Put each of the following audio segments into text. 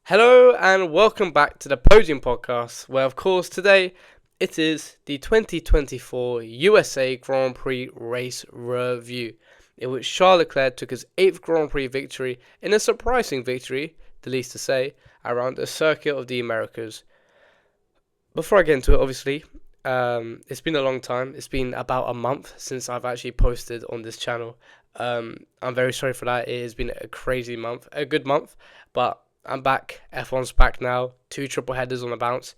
Hello and welcome back to the Podium Podcast, where of course today it is the 2024 USA Grand Prix race review, in which Charles Leclerc took his 8th Grand Prix victory in a surprising victory, the least to say, around the Circuit of the Americas. Before I get into it, obviously, it's been a long time. It's been about a month since I've actually posted on this channel. I'm very sorry for that. It has been a crazy month, a good month, but I'm back. F1's back now. 2 triple headers on the bounce.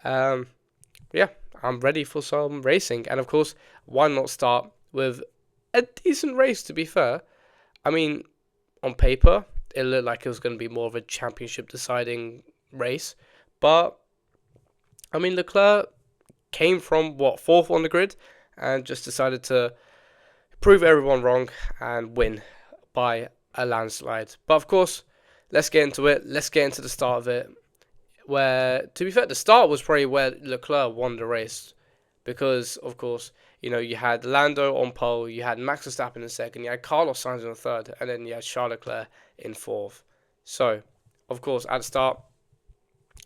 Yeah, I'm ready for some racing. And of course, why not start with a decent race, to be fair? I mean, on paper, it looked like it was going to be more of a championship deciding race. But, I mean, Leclerc came from, 4th on the grid and just decided to prove everyone wrong and win by a landslide. But of course, let's get into it. Let's get into the start of it. Where, to be fair, the start was probably where Leclerc won the race. Because, of course, you had Lando on pole, you had Max Verstappen in second, you had Carlos Sainz in third, and then you had Charles Leclerc in fourth. So, of course, at the start,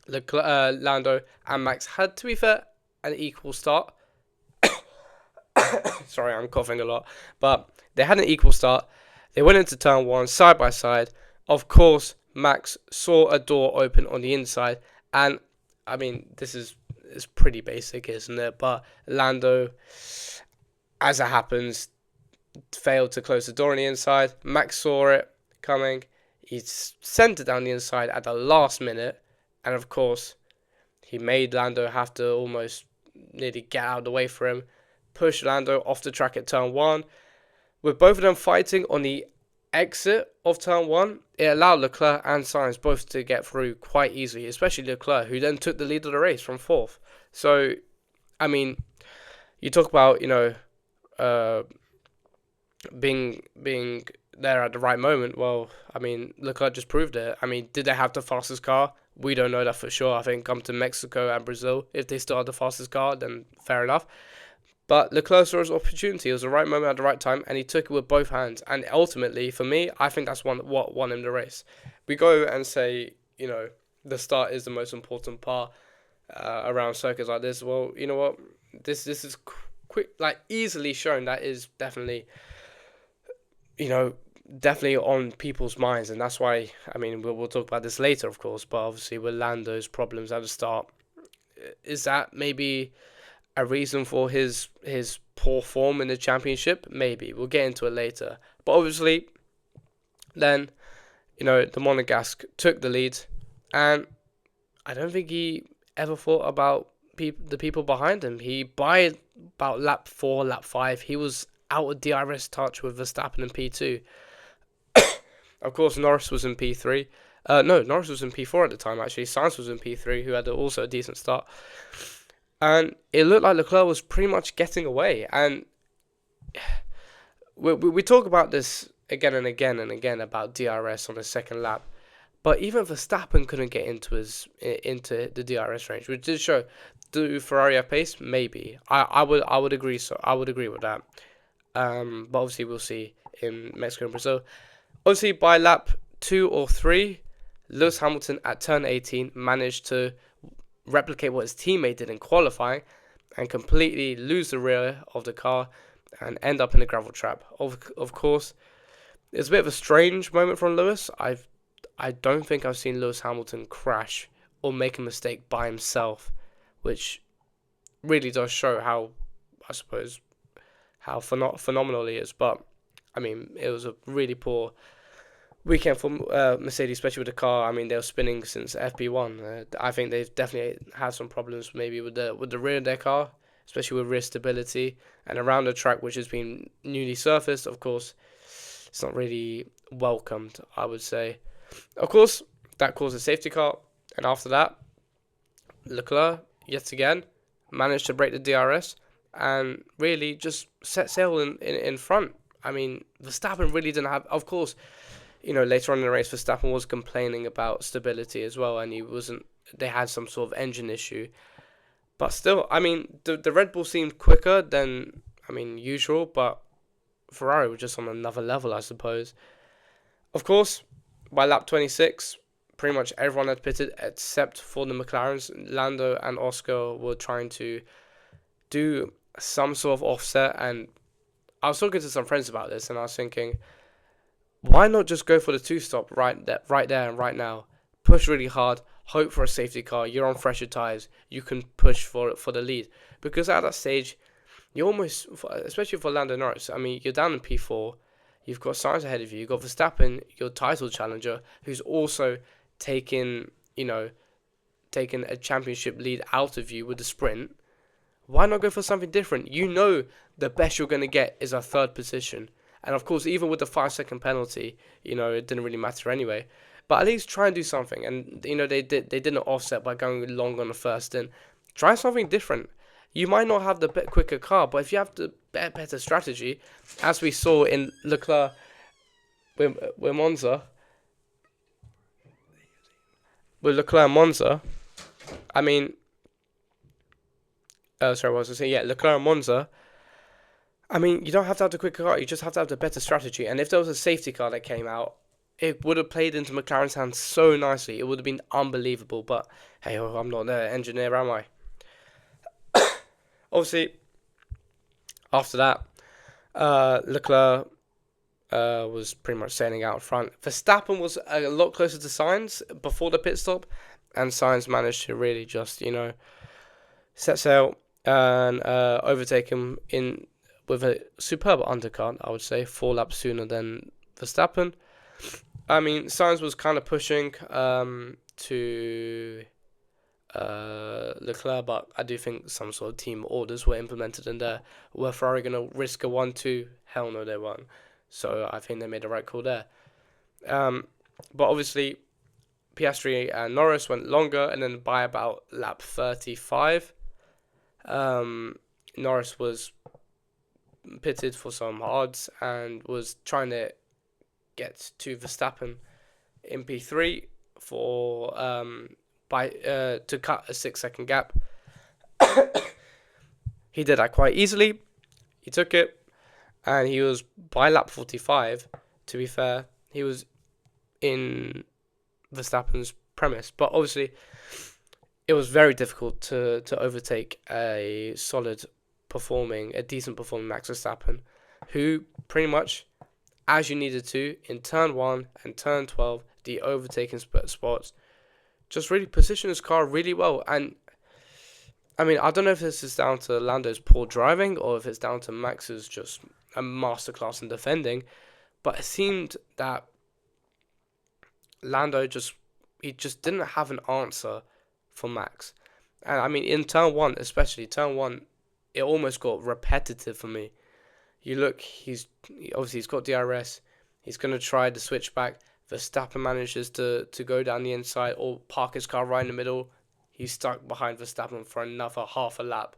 Lando and Max had, to be fair, an equal start. Sorry, I'm coughing a lot. But they had an equal start. They went into turn one, side by side. Of course, Max saw a door open on the inside. And, I mean, it's pretty basic, isn't it? But Lando, as it happens, failed to close the door on the inside. Max saw it coming. He sent it down the inside at the last minute. And, of course, he made Lando have to almost nearly get out of the way for him. Push Lando off the track at turn one. With both of them fighting on the exit of turn one, it allowed Leclerc and Sainz both to get through quite easily, especially Leclerc, who then took the lead of the race from fourth. So, I mean, you talk about, being there at the right moment. Well, I mean, Leclerc just proved it. I mean, did they have the fastest car? We don't know that for sure. I think come to Mexico and Brazil, if they still had the fastest car, then fair enough. But Leclerc saw his opportunity. It was the right moment at the right time, and he took it with both hands. And ultimately, for me, I think that's what won him the race. We go and say, the start is the most important part around circuits like this. Well, you know what? This is quick, easily shown that is definitely, definitely on people's minds, and that's why. I mean, we'll talk about this later, of course. But obviously, with Lando's problems at the start, is that maybe a reason for his poor form in the championship? Maybe. We'll get into it later. But obviously, then, the Monegasque took the lead, and I don't think he ever thought about the people behind him. By about lap 4, lap 5, he was out of DRS touch with Verstappen in P2. Of course, Norris was in P3. Norris was in P4 at the time, actually. Sainz was in P3, who had also a decent start. And it looked like Leclerc was pretty much getting away. And we talk about this again and again and again about DRS on the second lap. But even Verstappen couldn't get into the DRS range, which did show. Do Ferrari have pace? Maybe. I would agree. So I would agree with that. But obviously we'll see in Mexico and Brazil. Obviously by lap 2 or 3, Lewis Hamilton at turn 18 managed to replicate what his teammate did in qualifying and completely lose the rear of the car and end up in a gravel trap. Of course, it's a bit of a strange moment from Lewis. I don't think I've seen Lewis Hamilton crash or make a mistake by himself, which really does show how, I suppose, how phenomenal he is. But, I mean, it was a really poor weekend for Mercedes, especially with the car. I mean, they were spinning since FP1. I think they've definitely had some problems maybe with the rear of their car, especially with rear stability. And around the track, which has been newly surfaced, of course, it's not really welcomed, I would say. Of course, that caused a safety car. And after that, Leclerc, yet again, managed to break the DRS and really just set sail in front. I mean, Verstappen really didn't have... Of course, later on in the race, Verstappen was complaining about stability as well, and they had some sort of engine issue. But still, I mean, the Red Bull seemed quicker than, usual, but Ferrari was just on another level, I suppose. Of course, by lap 26, pretty much everyone had pitted except for the McLarens. Lando and Oscar were trying to do some sort of offset, and I was talking to some friends about this, and I was thinking, why not just go for the two-stop right there and right now? Push really hard, hope for a safety car. You're on fresher tires. You can push for the lead, because at that stage, you almost, especially for Lando Norris, I mean, you're down in P4. You've got Sainz ahead of you. You've got Verstappen, your title challenger, who's also taking a championship lead out of you with the sprint. Why not go for something different? You know the best you're going to get is a third position. And of course, even with the 5-second penalty, it didn't really matter anyway. But at least try and do something. And, they didn't offset by going long on the first. And try something different. You might not have the quicker car, but if you have the better strategy, as we saw in Leclerc with Monza, I mean, sorry, what was I saying? Yeah, Leclerc and Monza. I mean, you don't have to have the quicker car, you just have to have the better strategy. And if there was a safety car that came out, it would have played into McLaren's hands so nicely. It would have been unbelievable. But hey, I'm not an engineer, am I? Obviously, after that, Leclerc was pretty much sailing out front. Verstappen was a lot closer to Sainz before the pit stop, and Sainz managed to really just, set sail and overtake him with a superb undercut, I would say, 4 laps sooner than Verstappen. I mean, Sainz was kind of pushing to Leclerc, but I do think some sort of team orders were implemented in there. Were Ferrari going to risk a 1-2? Hell no, they weren't. So I think they made the right call there. But obviously, Piastri and Norris went longer, and then by about lap 35, Norris was pitted for some hards and was trying to get to Verstappen in P3 for to cut a 6-second gap. He did that quite easily. He took it, and he was by lap 45. To be fair, he was in Verstappen's premise, but obviously it was very difficult to overtake a decent performing Max Verstappen, who pretty much, as you needed to in turn 1 and turn 12, the overtaking spots, just really positioned his car really well. And I mean, I don't know if this is down to Lando's poor driving or if it's down to Max's just a masterclass in defending, but it seemed that Lando just didn't have an answer for Max. And I mean, in turn 1, especially turn 1, it almost got repetitive for me. You look, he's got DRS. He's going to try the switchback. Verstappen manages to go down the inside or park his car right in the middle. He's stuck behind Verstappen for another half a lap.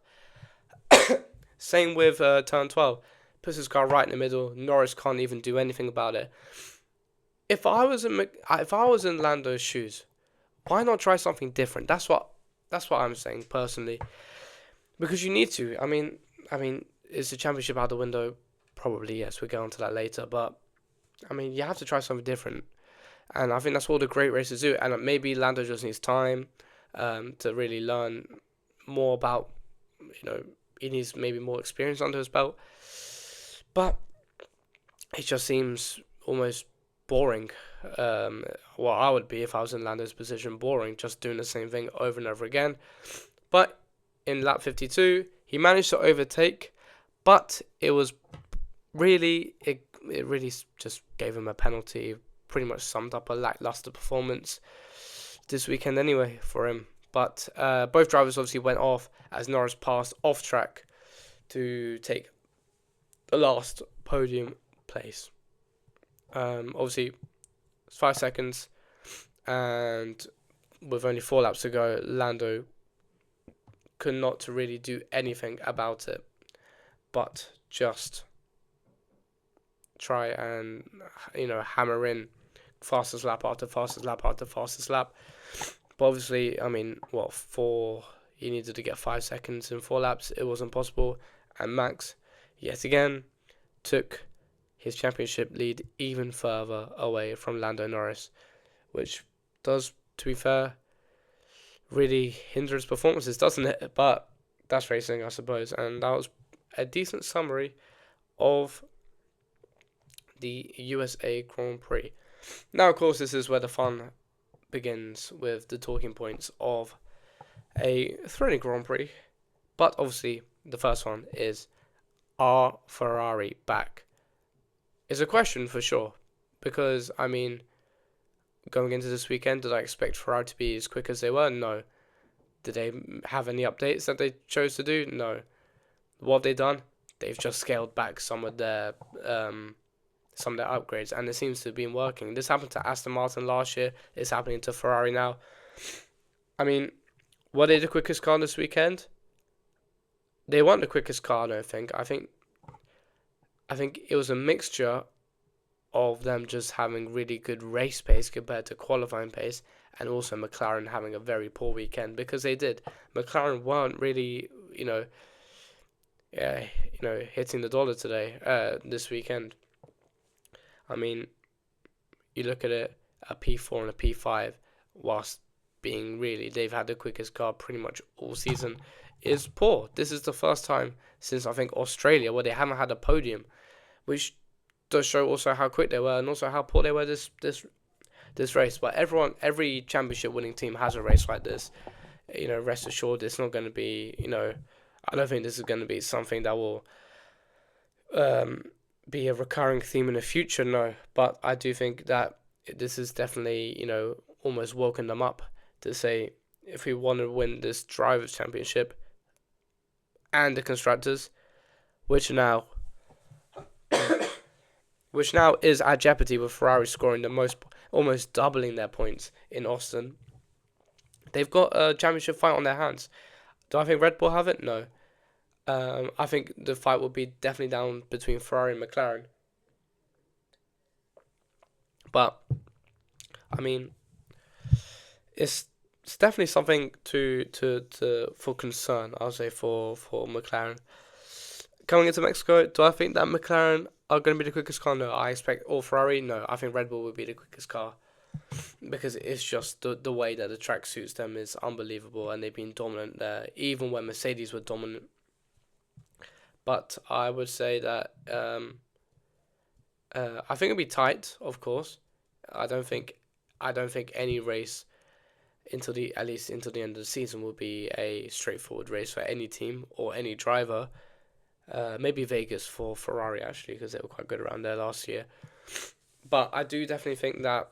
Same with turn 12. Puts his car right in the middle. Norris can't even do anything about it. If I was in Lando's shoes, why not try something different? That's what I'm saying personally. Because you need to. I mean, is the championship out the window? Probably yes. We'll get onto that later. But I mean, you have to try something different. And I think that's what the great racers do. And maybe Lando just needs time to really learn more about, he needs maybe more experience under his belt. But it just seems almost boring. Well, I would be if I was in Lando's position, boring, just doing the same thing over and over again. But in lap 52, he managed to overtake, but it was really, it really just gave him a penalty. Pretty much summed up a lackluster performance this weekend anyway for him. But both drivers obviously went off as Norris passed off track to take the last podium place. Obviously, it's 5 seconds, and with only 4 laps to go, Lando could not really do anything about it, but just try and hammer in fastest lap after fastest lap after fastest lap. But obviously, I mean, he needed to get 5 seconds in 4 laps. It wasn't possible, and Max yet again took his championship lead even further away from Lando Norris, which does to be fair, really hinders performances, doesn't it? But that's racing, I suppose. And that was a decent summary of the USA Grand Prix. Now, of course, this is where the fun begins with the talking points of a thrilling Grand Prix. But obviously, the first one is, are Ferrari back? It's a question for sure. Because, I mean, going into this weekend, did I expect Ferrari to be as quick as they were? No. Did they have any updates that they chose to do? No. What have they done? They've just scaled back some of their upgrades, and it seems to have been working. This happened to Aston Martin last year. It's happening to Ferrari now. I mean, were they the quickest car this weekend? They weren't the quickest car, I don't think. I think it was a mixture of them just having really good race pace compared to qualifying pace, and also McLaren having a very poor weekend, because they did. McLaren weren't really, hitting the dollar today, this weekend. I mean, you look at it, a P4 and a P5, whilst being really, they've had the quickest car pretty much all season, is poor. This is the first time since, I think, Australia, where they haven't had a podium, which does show also how quick they were and also how poor they were this race. But every championship winning team has a race like this. Rest assured, it's not going to be, I don't think this is going to be something that will be a recurring theme in the future, no. But I do think that this is definitely, almost woken them up to say, if we want to win this Drivers' Championship and the Constructors, which now is at jeopardy with Ferrari scoring the most, almost doubling their points in Austin. They've got a championship fight on their hands. Do I think Red Bull have it? No. I think the fight will be definitely down between Ferrari and McLaren. But, I mean, it's definitely something for concern, I'll say, for McLaren. Coming into Mexico, do I think that McLaren are going to be the quickest car? No. I expect, or Ferrari? No. I think Red Bull will be the quickest car, because it's just the way that the track suits them is unbelievable, and they've been dominant there, even when Mercedes were dominant. But I would say that I think it'll be tight, of course. I don't think any race at least until the end of the season will be a straightforward race for any team or any driver. Maybe Vegas for Ferrari, actually, because they were quite good around there last year. But I do definitely think that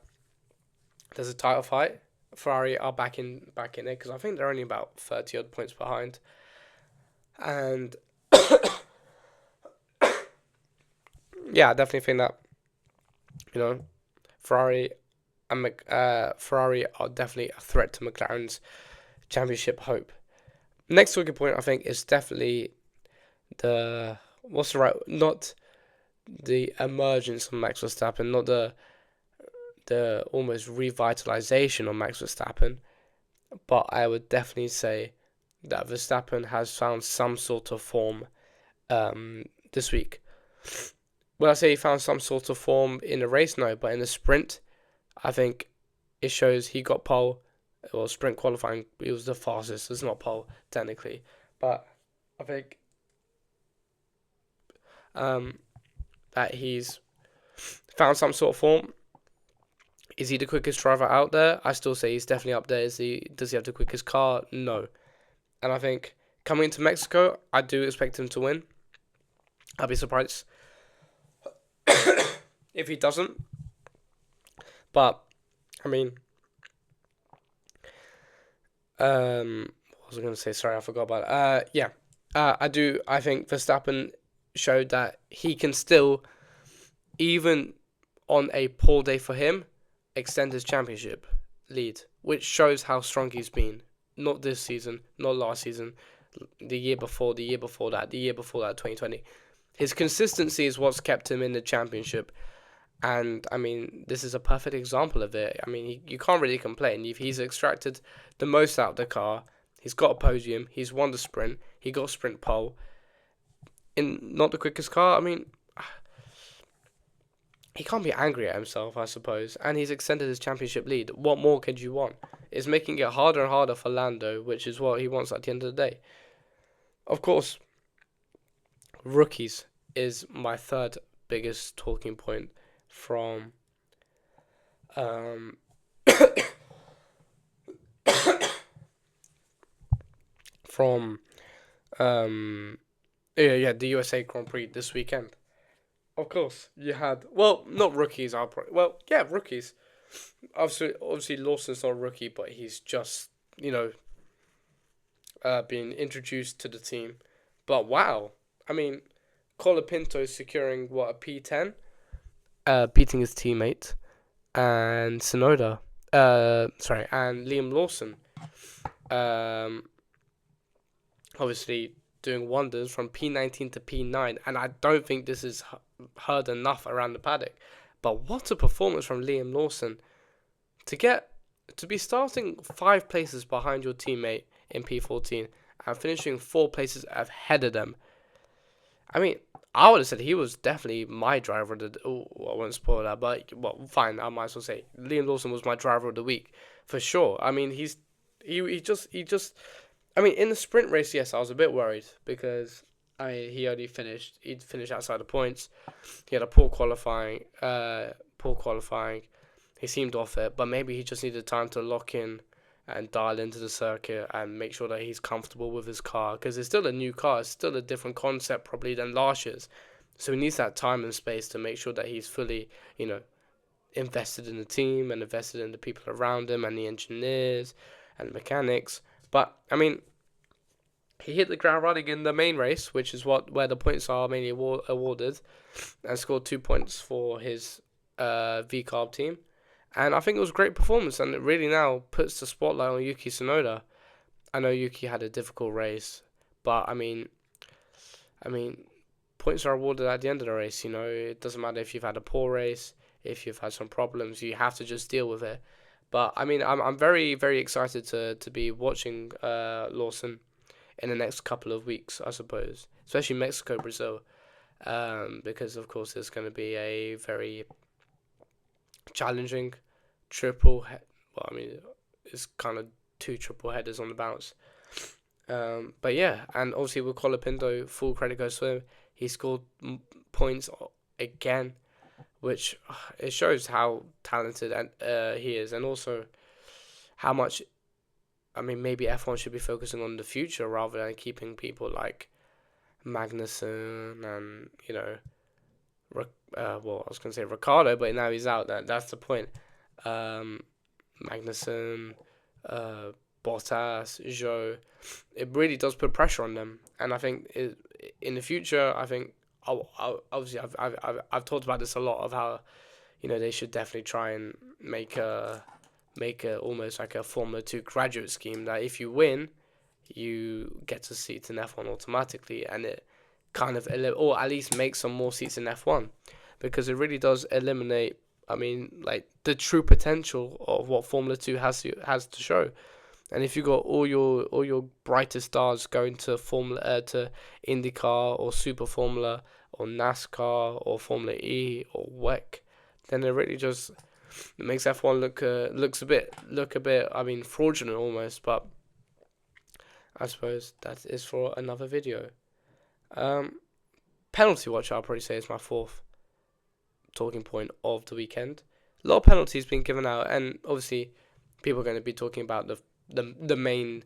there's a title fight. Ferrari are back in it, because I think they're only about 30 odd points behind. And yeah, I definitely think that, Ferrari are definitely a threat to McLaren's championship hope. Next talking point, I think, is definitely not the emergence of Max Verstappen, not the almost revitalization of Max Verstappen, but I would definitely say that Verstappen has found some sort of form this week. Will I say he found some sort of form in the race? No, but in the sprint, I think it shows he got pole, or sprint qualifying, he was the fastest. It's not pole, technically, but I think that he's found some sort of form. Is he the quickest driver out there? I still say he's definitely up there. Does he have the quickest car? No. And I think coming into Mexico, I do expect him to win. I'll be surprised if he doesn't. But, I mean, what was I going to say? Sorry, I forgot about it. I think Verstappen showed that he can still, even on a poor day for him, extend his championship lead, which shows how strong he's been. Not this season, not last season, the year before that, 2020. His consistency is what's kept him in the championship. And, I mean, this is a perfect example of it. I mean, you can't really complain. He's extracted the most out of the car. He's got a podium. He's won the sprint. He got sprint pole. In not the quickest car, I mean, he can't be angry at himself, I suppose. And he's extended his championship lead. What more could you want? It's making it harder and harder for Lando, which is what he wants at the end of the day. Of course, rookies is my third biggest talking point from um from the USA Grand Prix this weekend. Of course, you had, well, not rookies. Rookies. Obviously, Lawson's not a rookie, but he's just being introduced to the team. But wow, I mean, Colapinto securing what, a P10, beating his teammate, and Tsunoda, and Liam Lawson, um, obviously doing wonders from P19 to P9, and I don't think this is heard enough around the paddock. But what a performance from Liam Lawson to be starting 5 places behind your teammate in P14 and finishing 4 places ahead of them. I mean, I would have said he was definitely my driver of the. Oh, I won't spoil that, but well, fine. I might as well say Liam Lawson was my driver of the week for sure. I mean, he just. I mean, in the sprint race, yes, I was a bit worried because he'd finished outside the points. He had a poor qualifying. He seemed off it, but maybe he just needed time to lock in and dial into the circuit and make sure that he's comfortable with his car, because it's still a new car. It's still a different concept probably than last year's. So he needs that time and space to make sure that he's fully, invested in the team and invested in the people around him and the engineers and the mechanics. But, I mean, he hit the ground running in the main race, which is where the points are mainly awarded, and scored 2 points for his V-Carb team. And I think it was a great performance, and it really now puts the spotlight on Yuki Tsunoda. I know Yuki had a difficult race, but I mean, points are awarded at the end of the race. It doesn't matter if you've had a poor race, if you've had some problems, you have to just deal with it. But I mean, I'm very, very excited to be watching Lawson in the next couple of weeks, I suppose, especially Mexico, Brazil, because of course there's going to be a very challenging it's kind of 2 triple headers on the bounce. But yeah, and obviously with Colapinto, full credit goes to him. He scored points again, which it shows how talented he is, and also how much. I mean, maybe F1 should be focusing on the future rather than keeping people like Magnussen and I was going to say Ricardo, but now he's out. That's the point. Magnussen, Bottas, Zhou. It really does put pressure on them, and I think in the future, I think obviously I've talked about this a lot of how they should definitely try and make a almost like a Formula 2 graduate scheme that if you win, you get a seat in F1 automatically, and it kind of or at least make some more seats in F1, because it really does eliminate, I mean, like the true potential of what Formula 2 has to show. And if you got all your brightest stars going to to IndyCar or Super Formula or NASCAR or Formula E or WEC, then it really just makes F1 look a bit I mean fraudulent almost. But I suppose that is for another video. Penalty watch, I'll probably say, is my 4th talking point of the weekend. A lot of penalties being given out, and obviously people are going to be talking about the main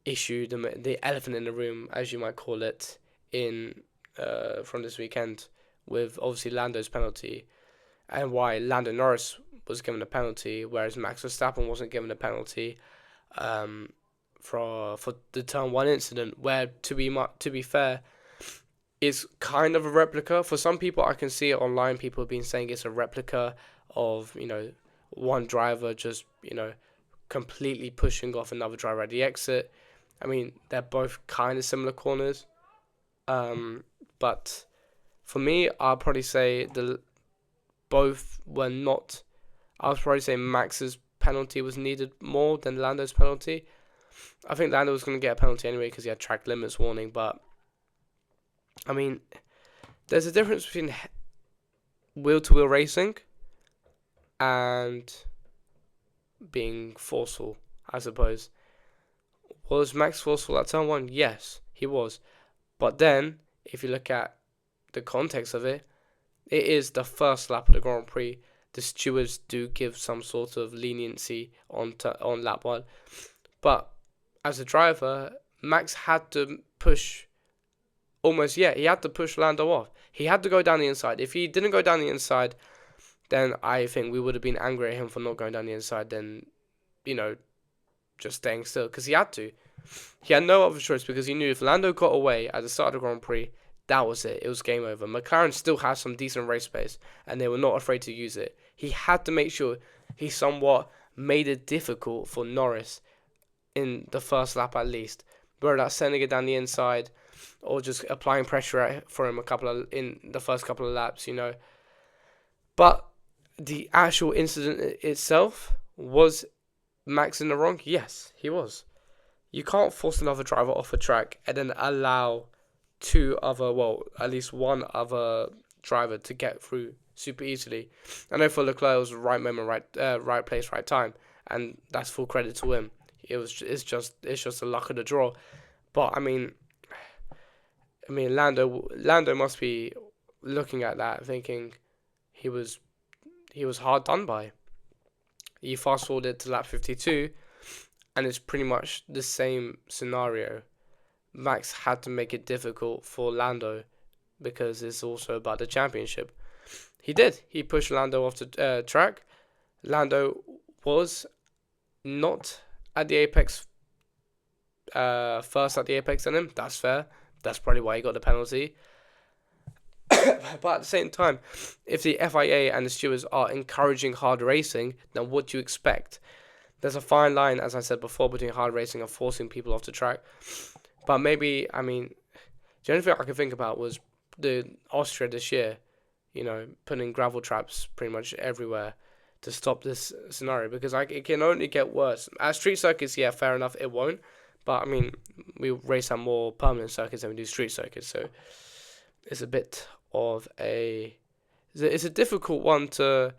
issue, the elephant in the room, as you might call it, from this weekend, with obviously Lando's penalty, and why Lando Norris was given a penalty, whereas Max Verstappen wasn't given a penalty. For the turn 1 incident, where to be fair, is kind of a replica. For some people, I can see it online. People have been saying it's a replica of one driver just completely pushing off another driver at the exit. I mean, they're both kind of similar corners, but for me, I'll probably say both were not. I would probably say Max's penalty was needed more than Lando's penalty. I think Lando was going to get a penalty anyway because he had track limits warning, but I mean, there's a difference between wheel-to-wheel racing and being forceful, I suppose. Was Max forceful at turn 1? Yes, he was. But then, if you look at the context of it, it is the first lap of the Grand Prix. The stewards do give some sort of leniency on lap 1. But as a driver, Max had to push he had to push Lando off. He had to go down the inside. If he didn't go down the inside, then I think we would have been angry at him for not going down the inside than, just staying still. Because he had to. He had no other choice because he knew if Lando got away at the start of the Grand Prix, that was it. It was game over. McLaren still has some decent race pace, and they were not afraid to use it. He had to make sure he somewhat made it difficult for Norris in the first lap at least. Whether that's sending it down the inside or just applying pressure for him in the first couple of laps, But the actual incident itself, was Max in the wrong? Yes, he was. You can't force another driver off a track and then allow at least one other driver to get through super easily. I know for Leclerc it was the right moment, right place, right time, and that's full credit to him. It's just the luck of the draw. But I mean, Lando must be looking at that thinking he was hard done by. You fast forward it to lap 52, and it's pretty much the same scenario. Max had to make it difficult for Lando because it's also about the championship. He did. He pushed Lando off the track. Lando was not at the apex, first at the apex than him. That's fair. That's probably why he got the penalty. But at the same time, if the FIA and the stewards are encouraging hard racing, then what do you expect? There's a fine line, as I said before, between hard racing and forcing people off the track. But maybe, the only thing I could think about was the Austria this year, putting gravel traps pretty much everywhere to stop this scenario, because it can only get worse. At street circuits, yeah, fair enough, it won't. But, we race on more permanent circuits than we do street circuits, so it's a bit of it's a difficult one to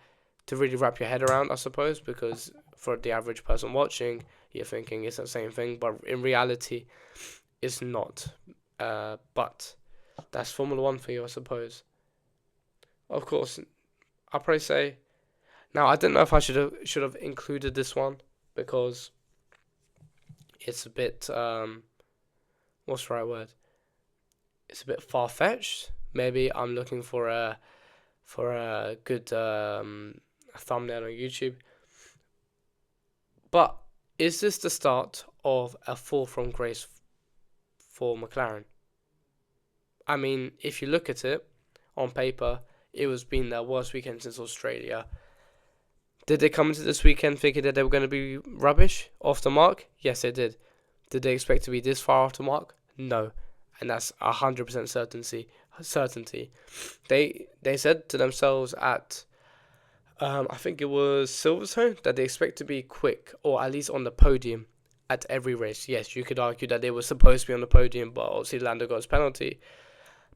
really wrap your head around, I suppose, because for the average person watching, you're thinking it's the same thing, but in reality, it's not. But that's Formula 1 for you, I suppose. Of course, I'll probably say, now I don't know if I should have included this one, because it's a bit, what's the right word? It's a bit far-fetched. Maybe I'm looking for a good thumbnail on YouTube. But is this the start of a fall from grace for McLaren? If you look at it on paper, it was been their worst weekend since Australia. Did they come into this weekend thinking that they were going to be rubbish, off the mark? Yes, they did. Did they expect to be this far off the mark? No. And that's 100% certainty. They said to themselves at, I think it was Silverstone, that they expect to be quick, or at least on the podium at every race. Yes, you could argue that they were supposed to be on the podium, but obviously Lando got his penalty.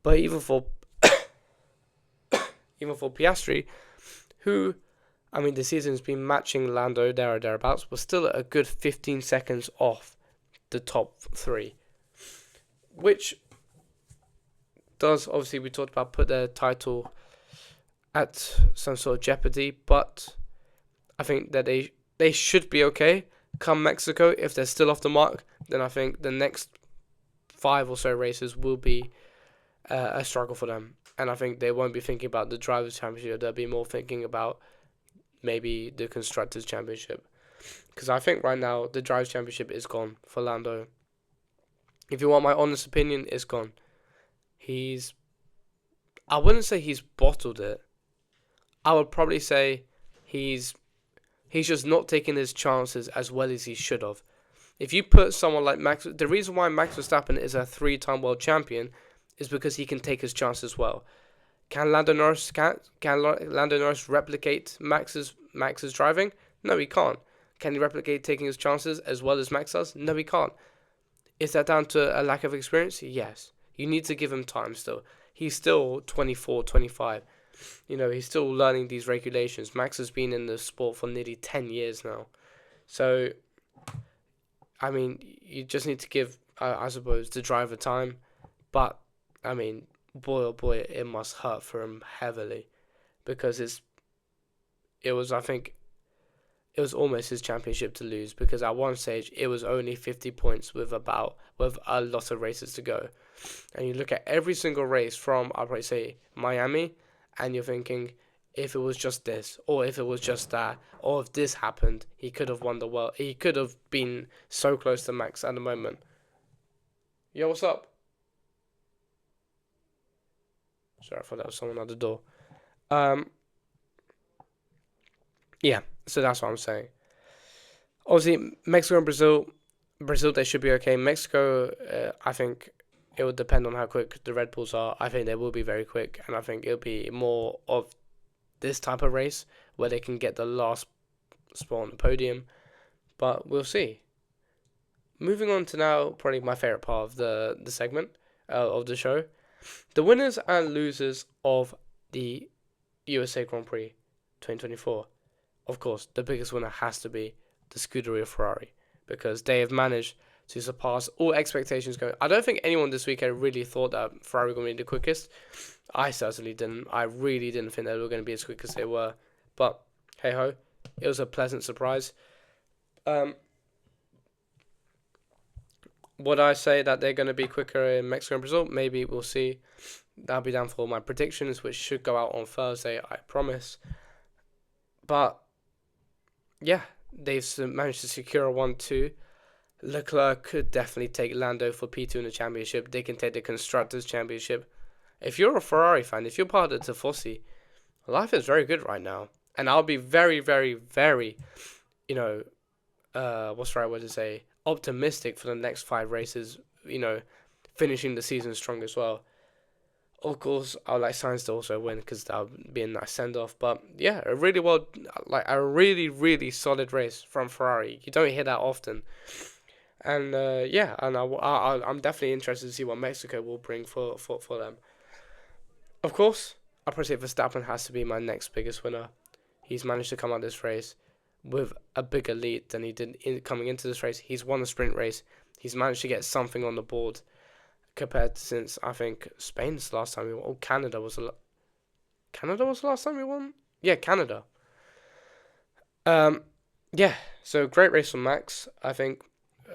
But even for Piastri, who, the season's been matching Lando there or thereabouts, was still a good 15 seconds off the top 3. Which does, obviously, we talked about, put the title at some sort of jeopardy, but I think that they should be okay come Mexico. If they're still off the mark, then I think the next 5 or so races will be a struggle for them. And I think they won't be thinking about the Drivers' Championship. They'll be more thinking about maybe the Constructors' Championship. Because I think right now the Drivers' Championship is gone for Lando. If you want my honest opinion, it's gone. I wouldn't say he's bottled it. I would probably say he's just not taking his chances as well as he should have. If you put someone like Max, the reason why Max Verstappen is a 3-time world champion is because he can take his chances well. Can Lando Norris replicate Max's driving? No, he can't. Can he replicate taking his chances as well as Max does? No, he can't. Is that down to a lack of experience? Yes. You need to give him time still. He's still 24, 25. He's still learning these regulations. Max has been in the sport for nearly 10 years now. So, I mean, you just need to give, I suppose, the driver time. But, I mean, boy oh boy, it must hurt for him heavily. Because I think, it was almost his championship to lose. Because at one stage, it was only 50 points with a lot of races to go. And you look at every single race from, I'll probably say, Miami, and you're thinking, if it was just this, or if it was just that, or if this happened, he could have won the world. He could have been so close to Max at the moment. Yo, what's up? Sorry, I thought that was someone at the door. Um, yeah, so that's what I'm saying. Obviously, Mexico and Brazil, they should be okay. Mexico, I think it would depend on how quick the Red Bulls are. I think they will be very quick, and I think it'll be more of this type of race where they can get the last spot on the podium. But we'll see. Moving on to now, probably my favorite part of the segment of the show. The winners and losers of the USA Grand Prix 2024. Of course, the biggest winner has to be the Scuderia Ferrari, because they have managed to surpass all expectations going. I don't think anyone this weekend really thought that Ferrari were going to be the quickest. I certainly didn't. I really didn't think they were going to be as quick as they were. But, hey-ho, it was a pleasant surprise. Would I say that they're going to be quicker in Mexico and Brazil? Maybe, we'll see. That'll be down for my predictions, which should go out on Thursday, I promise. But, yeah, they've managed to secure a 1-2. Leclerc could definitely take Lando for P2 in the championship. They can take the Constructors' Championship. If you're a Ferrari fan, if you're part of the Tifosi, life is very good right now. And I'll be very, very, very, what's the right word to say, optimistic for the next 5 races, finishing the season strong as well. Of course, I would like Sainz to also win, because that would be a nice send-off. But yeah, a really, really solid race from Ferrari. You don't hear that often. And I'm definitely interested to see what Mexico will bring for them. Of course, I'll probably say Verstappen has to be my next biggest winner. He's managed to come out this race with a bigger lead than he did coming into this race. He's won the sprint race. He's managed to get something on the board compared to since, I think, Spain's last time we won. Oh, Canada was the last time we won? Yeah, Canada. Yeah, so great race from Max, I think.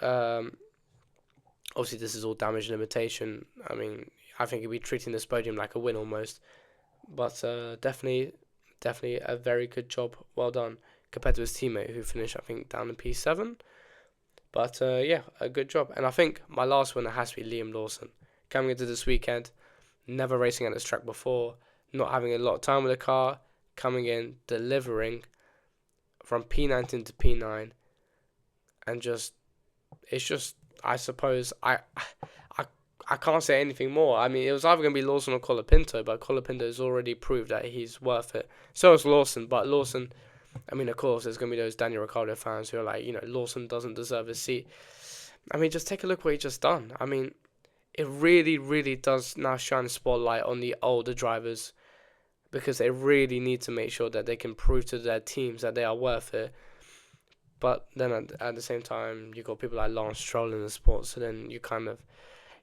Obviously, this is all damage limitation. I mean, I think he'll be treating this podium like a win almost. But definitely a very good job. Well done. Compared to his teammate who finished, I think, down in P7. But yeah, a good job. And I think my last winner has to be Liam Lawson. Coming into this weekend, never racing at this track before, not having a lot of time with the car, coming in, delivering from P19 to P9. And I suppose, I can't say anything more. I mean, it was either going to be Lawson or Colapinto, but Colapinto has already proved that he's worth it. So is Lawson, but Lawson, I mean, of course, there's going to be those Daniel Ricciardo fans who are like, Lawson doesn't deserve his seat. I mean, just take a look what he just done. I mean, it really, really does now shine a spotlight on the older drivers, because they really need to make sure that they can prove to their teams that they are worth it. But then at the same time, you got people like Lance Stroll in the sport, so then you kind of,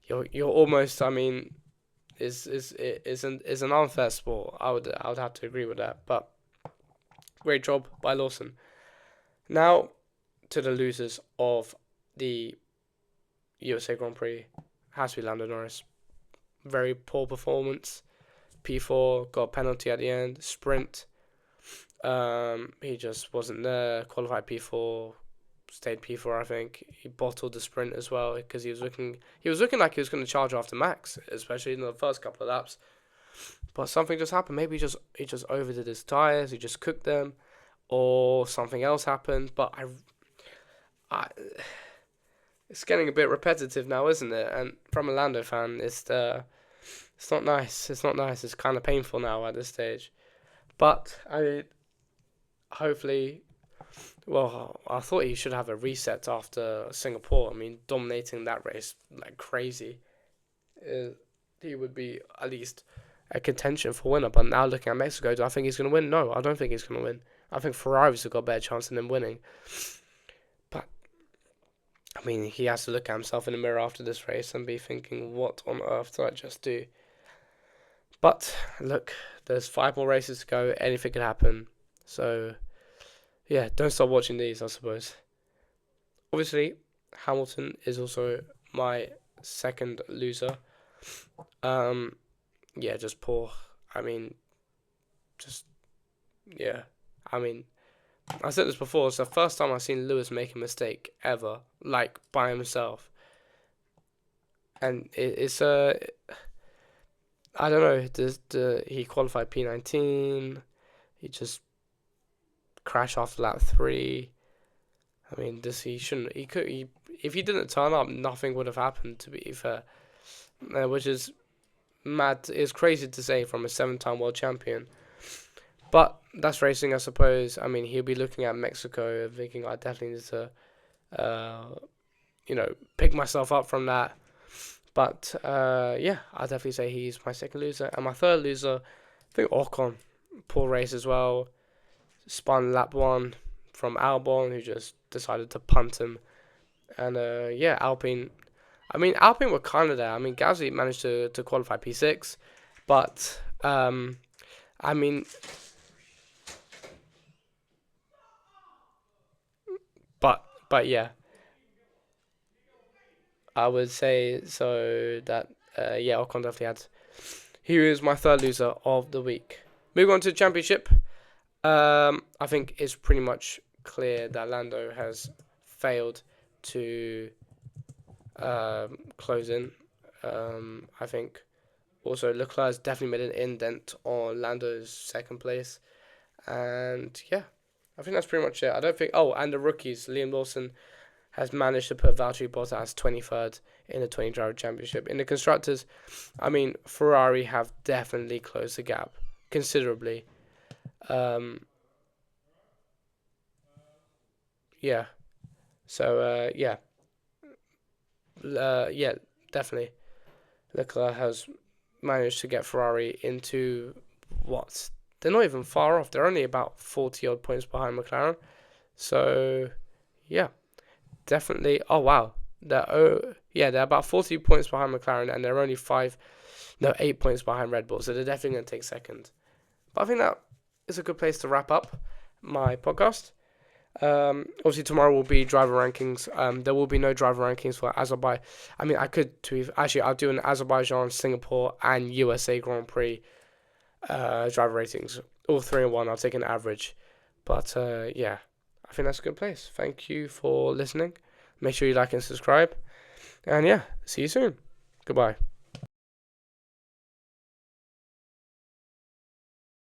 you're almost, I mean, is an unfair sport. I would have to agree with that. But great job by Lawson. Now to the losers of the USA Grand Prix. Has to be Lando Norris. Very poor performance. P4, got a penalty at the end. Sprint. He just wasn't there. Qualified P4, stayed P4. I think he bottled the sprint as well, because he was looking like he was going to charge after Max, especially in the first couple of laps. But something just happened. Maybe he just overdid his tires. He just cooked them, or something else happened. But it's getting a bit repetitive now, isn't it? And from a Lando fan, it's not nice. It's not nice. It's kind of painful now at this stage. But hopefully, well, I thought he should have a reset after Singapore. I mean, dominating that race like crazy. He would be at least a contention for winner. But now looking at Mexico, do I think he's going to win? No, I don't think he's going to win. I think Ferrari's have got a better chance than him winning. But, I mean, he has to look at himself in the mirror after this race and be thinking, what on earth did I just do? But, look, there's 5 more races to go. Anything could happen. So, yeah, don't stop watching these, I suppose. Obviously, Hamilton is also my second loser. Yeah, just poor. I mean, yeah. I mean, I said this before. It's the first time I've seen Lewis make a mistake ever, like by himself. And it's I don't know. He qualified P19. He just crashed after lap 3. I mean, he shouldn't. If he didn't turn up, nothing would have happened. To be fair, which is mad. It's crazy to say from a 7-time world champion. But that's racing, I suppose. I mean, he'll be looking at Mexico, thinking I definitely need to, pick myself up from that. But yeah, I'll definitely say he's my second loser, and my third loser, I think Ocon. Poor race as well. Spun lap 1 from Albon, who just decided to punt him. And yeah, Alpine. I mean, Alpine were kind of there. I mean, Gasly managed to qualify P6, but I mean, but yeah, I would say so that yeah, Ocon definitely had. He was my third loser of the week. Moving on to the championship. I think it's pretty much clear that Lando has failed to close in. I think also Leclerc has definitely made an indent on Lando's second place. And yeah, I think that's pretty much it. I don't think... Oh, and the rookies. Liam Lawson has managed to put Valtteri Bottas 23rd in the 20-driver championship. In the constructors, I mean, Ferrari have definitely closed the gap considerably. Yeah. So, yeah. Yeah, definitely. Leclerc has managed to get Ferrari into what? They're not even far off. They're only about 40 odd points behind McLaren. So, yeah, definitely. Oh, wow. They're about 40 points behind McLaren, and they're only 8 points behind Red Bull. So they're definitely going to take second. But I think that is a good place to wrap up my podcast. Obviously tomorrow will be driver rankings. There will be no driver rankings for Azerbaijan. I mean, I'll do an Azerbaijan, Singapore, and USA Grand Prix driver ratings. All 3 in one. I'll take an average. But yeah, I think that's a good place. Thank you for listening. Make sure you like and subscribe. And yeah, see you soon. Goodbye.